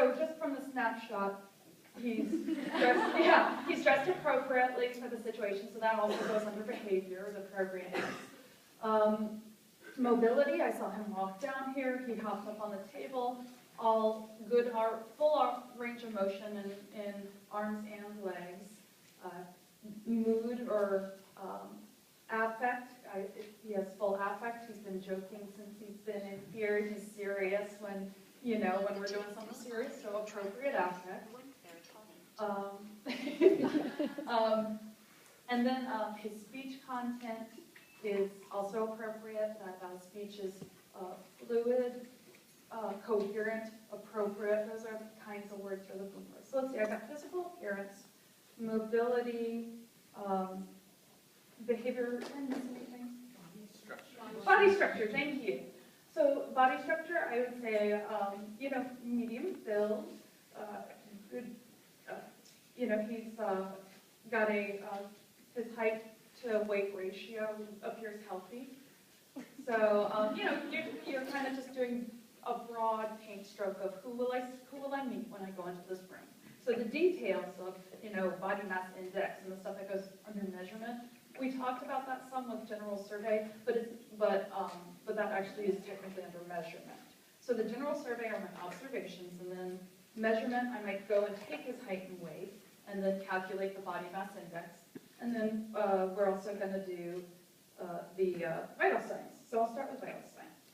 So just from the snapshot, he's dressed, yeah, he's dressed appropriately for the situation, so that also goes under behavior, the appropriateness. Mobility, I saw him walk down here, he hopped up on the table, all good, full range of motion in arms and legs. Mood or affect, he has full affect, he's been joking since he's been in here, he's serious when, when we're doing something serious, so appropriate affect. And then his speech content is also appropriate. Speech is fluid, coherent, appropriate. Those are the kinds of words we're looking for. So let's see, I got physical appearance, mobility, behavior, and anything? Body structure, thank you. So body structure, I would say, medium build, good, he's got his height to weight ratio appears healthy. So, you're kind of just doing a broad paint stroke of who will I meet when I go into this room. So the details of, body mass index and the stuff that goes under measurement, we talked about that some with general survey, but that actually is technically under measurement. So the general survey are my observations, and then measurement, I might go and take his height and weight, and then calculate the body mass index. And then we're also going to do the vital signs. So I'll start with vital signs.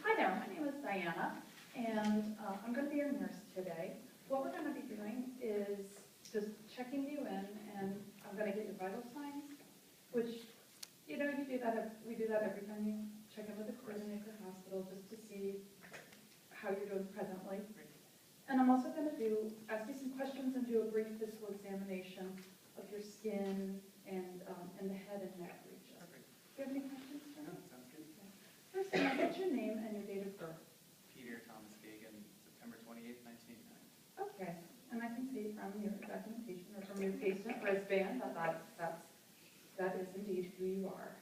Hi there, my name is Diana, and I'm going to be your nurse today. What we're going to be doing is just checking you in, and I'm going to get your vital signs, which, we do that every time you check in with the coordinator hospital, just to see how you're doing presently. And I'm also going to ask you some questions and do a brief physical examination of your skin and the head and neck region. Perfect. Do you have any questions for me? No, sounds good. Okay. First, can I get your name and your date of birth? Peter Thomas Gagan, September 28th, 1989. Okay. And I can see from your documentation or from your patient wristband that is indeed who you are.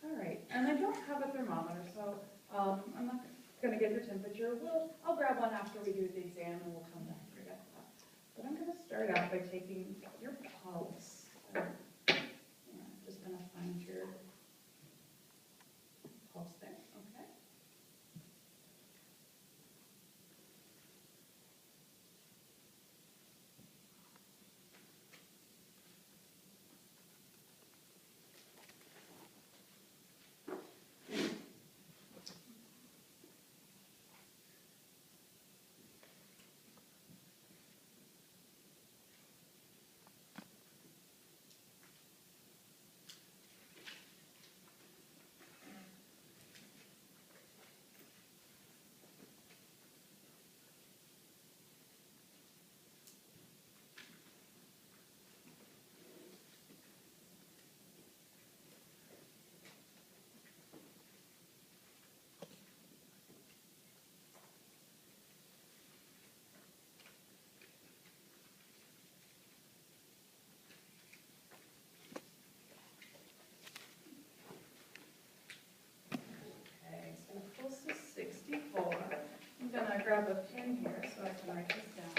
All right. And I don't have a thermometer, so I'm not going to get your temperature. I'll grab one after we do the exam, and we'll come back to that. But I'm going to start out by taking your pulse. Just going to find your pulse there. Okay. I'm going to grab a pen here so I can write this down.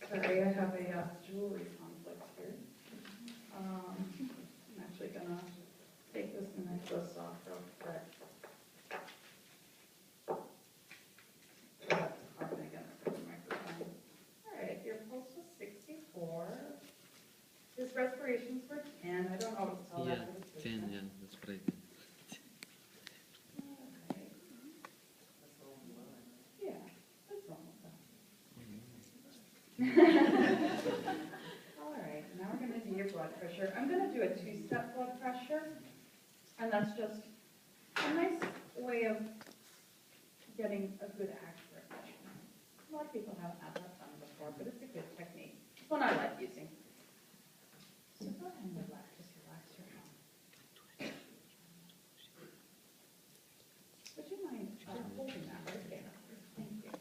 Sorry, I have a jewelry conflict here. I'm actually going to take this necklace off real quick. That's hard against the microphone. All right, your pulse was 64. His respirations were 10. I don't always tell that to the patient. 10, yeah, that's right. All right, now we're going to do your blood pressure. I'm going to do a two-step blood pressure, and that's just a nice way of getting a good accurate measurement. A lot of people haven't had that done before, but it's a good technique. It's one I like using. So go ahead and relax, just relax your arm. Would you mind holding that right there? Thank you.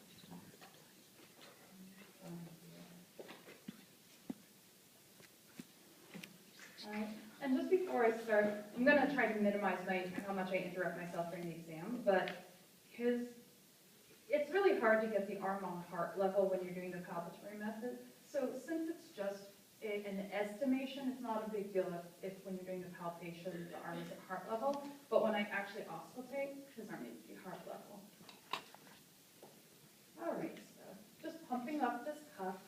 All right. And just before I start, I'm going to try to minimize how much I interrupt myself during the exam, but it's really hard to get the arm on heart level when you're doing the palpatory method. So since it's just an estimation, it's not a big deal if when you're doing the palpation, the arm is at heart level. But when I actually auscultate, his arm needs to be heart level. All right, so just pumping up this cuff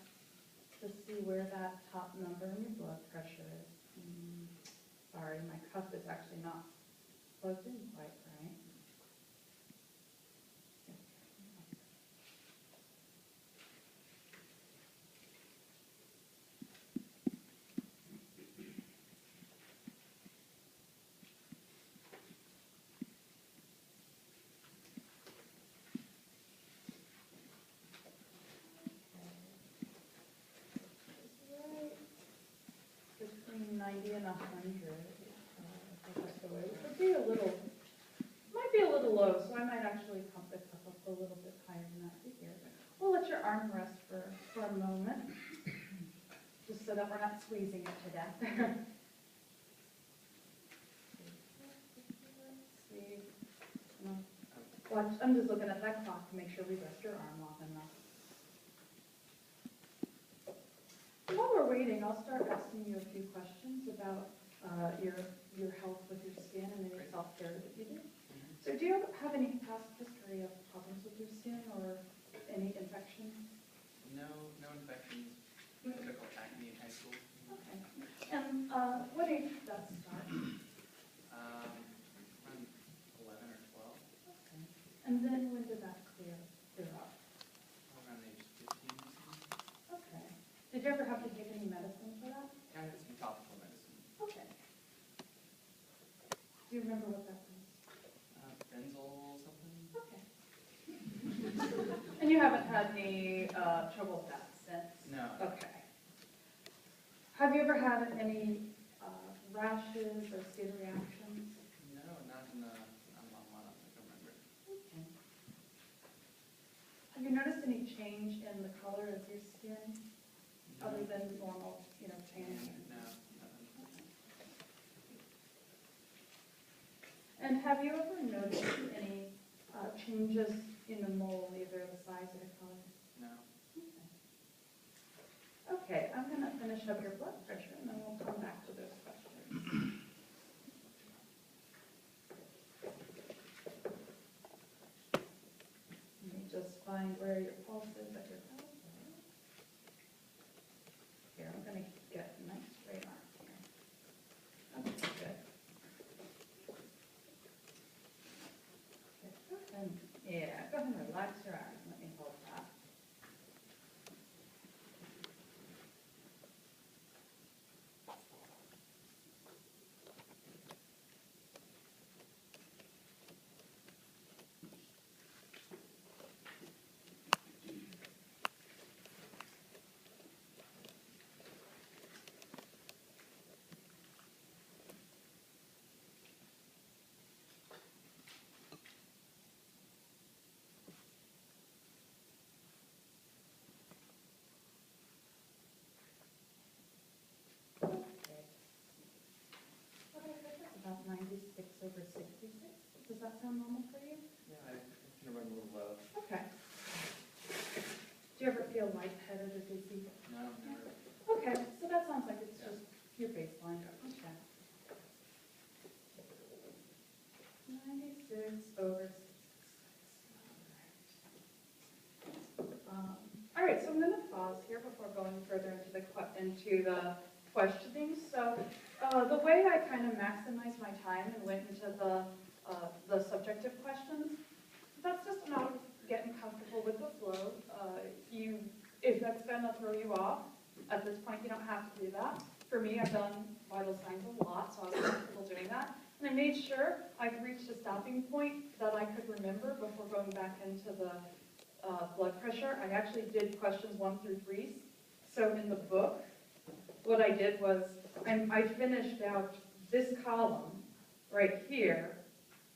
to see where that top number in your blood pressure is. Sorry, my cuff is actually not plugged in quite right. Between 90 and 100. That's the way. It would be a little, might be a little low, so I might actually pump the cuff up a little bit higher than that here. We'll let your arm rest for a moment, just so that we're not squeezing it to death. See. Watch, I'm just looking at that clock to make sure we rest your arm long enough. While we're waiting, I'll start asking you a few questions about your health with your skin and any self-care that you do. So do you have any past history of problems with your skin or any infections? No infections. Typical acne in high school. Okay. And what age did that start? Around 11 or 12. Okay. And then when did that clear up? Around age 15 or something. Okay. Did you ever have to take any medicine for that? I had some topical medicine. Okay. Do you remember what that was? Benzoyl something? Okay. And you haven't had any trouble with that since? No. Okay. Have you ever had any rashes or skin reactions? No, not in a long while. I don't remember. Okay. Have you noticed any change in the color of your skin other than normal, tanning? No, nothing. And have you ever noticed any changes in the mole, either the size or the color? No. Okay, I'm going to finish up your blood pressure, and then we'll come back to those questions. Let me just find where your pulse is at your pulse. Here, I'm going to get a nice straight arm here. Okay, good. Yeah, go ahead and relax your arms. Let me hold that. About 96 over 66. Does that sound normal for you? Yeah, I can run a little low. Okay. Do you ever feel lightheaded or dizzy? No, never. Okay, so that sounds like it's just your baseline. Okay. 96 over 66. All right, so I'm going to pause here before going further into the questioning. So the way I kind of maximized my time and went into the subjective questions, that's just a matter of getting comfortable with the flow. If that's going to throw you off, at this point you don't have to do that. For me, I've done vital signs a lot, so I was comfortable doing that. And I made sure I've reached a stopping point that I could remember before going back into the blood pressure. I actually did questions 1 through 3. So in the book, what I did was I finished out this column right here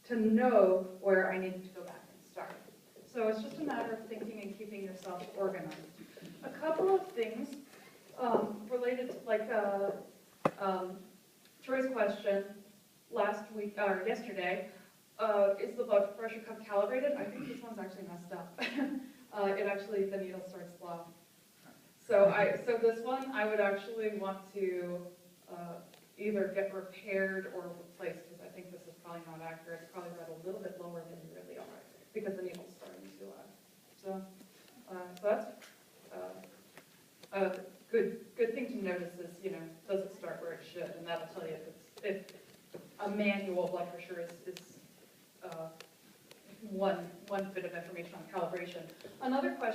to know where I needed to go back and start. So it's just a matter of thinking and keeping yourself organized. A couple of things related to Troy's question last week, or yesterday, is the blood pressure cuff calibrated? I think this one's actually messed up. It actually, the needle starts slow. So this one, I would actually want to either get repaired or replaced, because I think this is probably not accurate. It's probably read a little bit lower than you really are, because the needle's starting to, so that's a good thing to notice is, you know, does it start where it should? And that'll tell you if a manual blood pressure is one bit of information on calibration. Another question